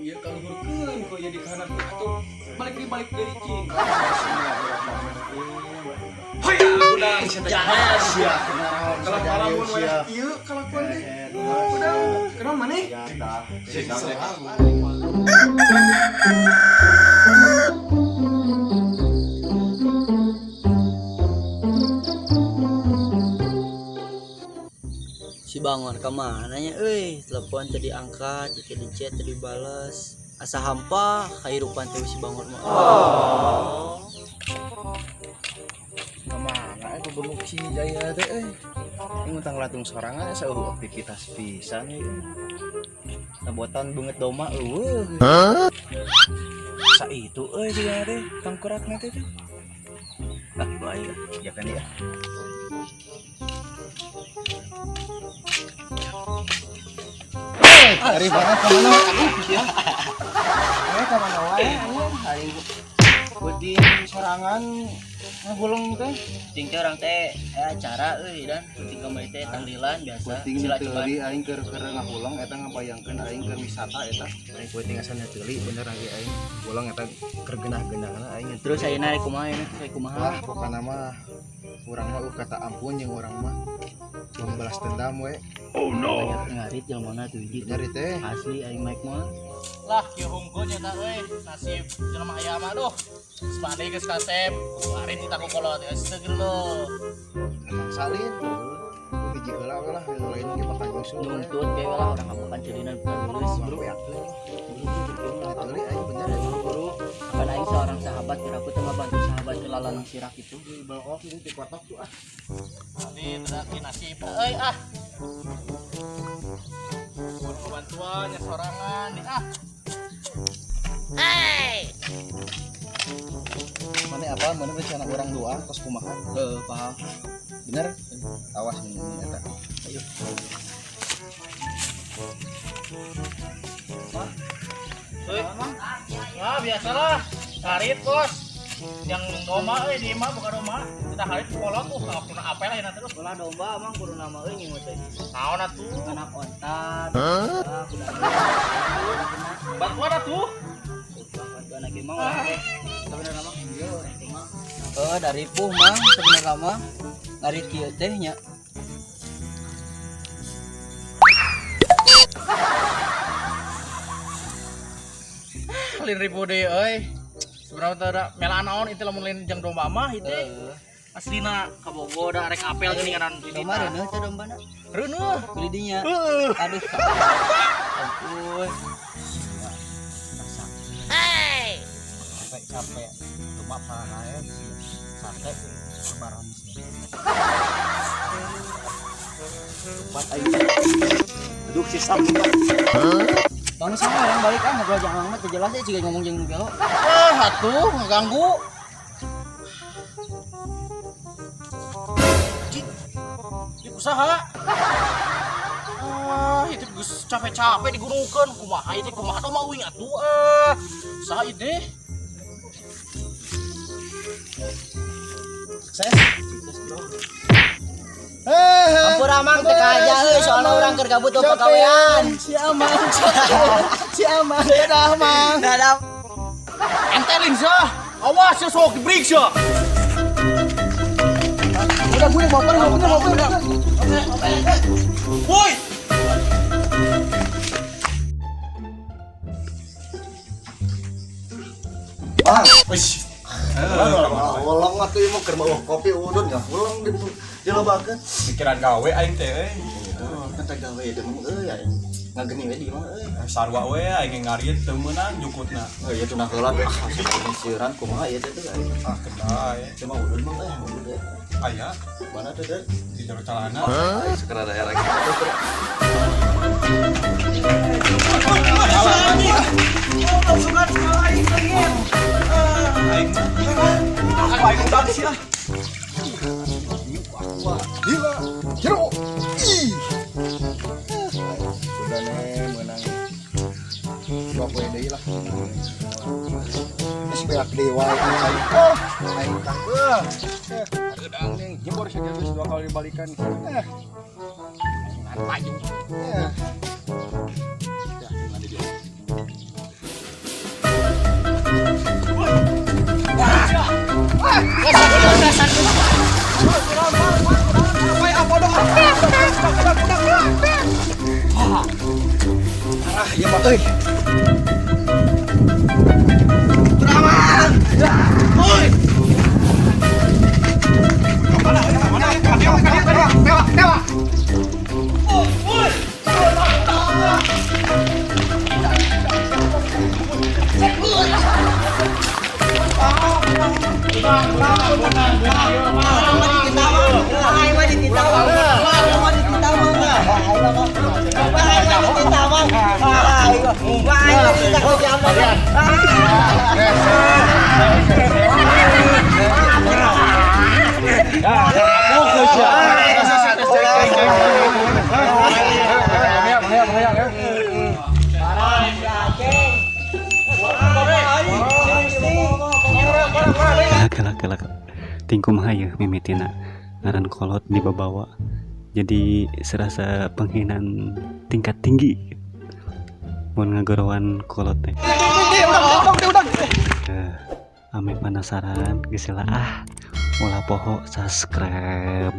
iya kalau berkeun kok jadi kanan atau balik dari cing. Hayya udah jangan sia. Kalau kalamun we ieu kalakuan teh. Udah kenal maneh? Ya tah. Si Bangun kemana nya telepon tadi angkat jadi di chat tadi balas asa hampa kairupan teh si Bangun mah Kemana benguk si Jaya teh ini mentang latung sorangan saueuh aktivitas pisan ieu nabotan beungeut doma sa itu dia teh tangkuratna teh baik ya kan ya. Hari banget kemana? Kemana wae? Hari budi sorangan ngagulung teh. ting teh orang teh acara dan penting kembali teh tangdilan biasa Penting teuli aing keur ngagulung eta ngabayangkeun aing keur wisata eta. Aing penting asana teuli bener lagi aing gulung eta keur genah-genahna aing. Terus ayeuna kumaha Wah, pokona mah urang mah kata ampun jeung urang mah membalas dendam we. Oh no. Ngarit jelema tuh hiji Nyari teh asli aing Mike mah. Lah kieu hungkul nya tah nasib jelema aya mah duh. Sepande geus kasep. Ari kita kolot astagfirullah. salin. Hiji heula lah lain ge bakal nyusul. Nuntut kayak lah orang kamu kan jadinan penulis bro ya. Teuli aing bener Bro, kan aing seorang sahabat kira aku teh bantu sahabat kelalan sirak itu. balok itu dikotok tuh ah. Tadi terakhir nasib Buat bantuannya sorangan nih Mana apa? Mana rencana orang doa kos kumaha? Paham. Bener? Awas ini eta. Ayo. Wah biasalah harit bos yang doma di mah bukan doma kita harit kolot nggak pernah apa lah ya terus Bola domba emang kudu nama euy mah teh. naon atuh Anak ontat. bantuan atuh Anak emang orang teh sebenarnya mah ieu orang teh mah. Dari puh mah sebenarnya mah ngarit kieu teh nya. lin ribu deh sebenarnya ada melaan naon itu lamun lain jang domba mah itu aslina kabogo da rek apel geuningan di Domba reuneuh teh dombana. reuneuh Beli dinya. Aduh. Ampun. capek domba parah ya sate lebaran Tempat aing. Duduk si Sam. Tahun sama orang balik ngobrol jangan mah teu jelas juga ngomong jeung galau. atuh ngeganggu usaha itu geus capek-capek digurungkeun kumaha ieu kumaha mah uing atuh saha ieu Ampun amang teh aja euy soalna urang keur gabut pagawean. Si Amang. Si Amang dah Amang. Dadah. entelin sah awas ya sok diperiksa Udah gue baper. woi Ah, Wis. ulang atuh ieu mah keur bawah kopi udun ya. Ulang dilobakeun. Pikiran gawe aing teh Kata gawe deung aing. Ngageni we di imah sarua we aing ngariet teu meunang jukutna. Oh iya tunah heula sieuran kumaha ieu teh Ah kedai. Cuma udun mah udun. Aya Mana teh teh? di jero calana. Sekarang daerah gitu. Aing mah aing udah sih ah. Gila, jero. Sudah nih menang. Dua poin deui lah. Geus beak dewa aing. Oh, aing tangkeuh. Gedang nih, jebor saja geus dua kali dibalikan. Ngan paju. Ya. Ya, ngadi dia. Ya mah euy. Kelak tingkum hayu mimitina ngaran kolot dibawa jadi serasa penghinaan tingkat tinggi mun ngagorowan kolot teh. Ame penasaran geus ulah poho subscribe.